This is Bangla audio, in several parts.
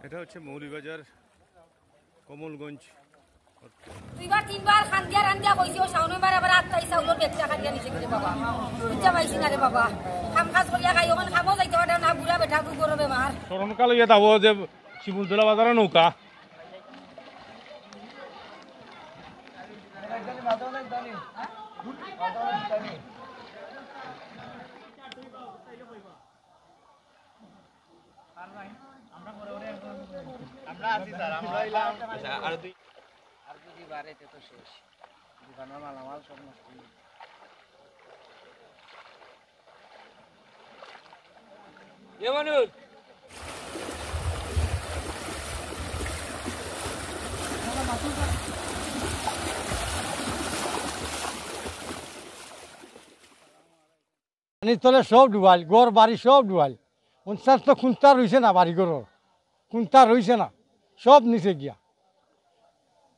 এটা হচ্ছে মৌলভীবাজার কমলগঞ্জ। দুইবার তিনবার খান্দিয়া রান্দিয়া কইছি ও সাউনের বার আবার আটটাই চাউলের বেগটা খান্দিয়া নিছে করে বাবা বুঝতে পাইছি না রে বাবা খাম খাস করিয়া খাই ওখানে খামও যাইতে পারে না বুড়া বেটা গুগর বেমার স্মরণকাল ইয়ে দাবো যে শিমুলতলা বাজারে নৌকা আমরা আছি স্যার আমরা এলাম আর দুই বারেতে তো শেষ দোকানের মালামাল সব নষ্ট হয়ে গেছে। এমানুল তলে সব ডুবাইল গড় বাড়ি সব ডুবাইল 50 তো খুঁজতা রয়েছে না বাড়ি ঘরের খুঁজতা রয়েছে না সব নিচে গিয়া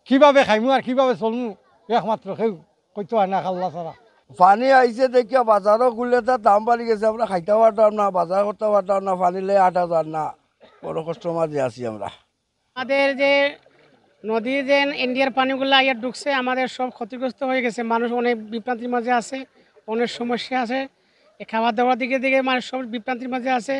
কিভাবে খাইমু আর কিভাবে চলমু একমাত্র কেউ কইতে হয় না খাল্লা ছাড়া। পানি আইছে দেখিয়া বাজারও খুললে তার দাম বাড়ি গেছে আমরা খাইতে পারতাম না বাজার করতে পারতাম না পানি লে 8,000 না বড় কষ্টের মাঝে আছি আমরা। আমাদের যে নদীর যে ইন্ডিয়ার পানিগুলো আইয়া ঢুকছে আমাদের সব ক্ষতিগ্রস্ত হয়ে গেছে মানুষ অনেক বিভ্রান্তির মাঝে আছে অনেক সমস্যা আছে খাওয়া দাওয়ার দিকে মানুষ সব বিভ্রান্তির মাঝে আছে।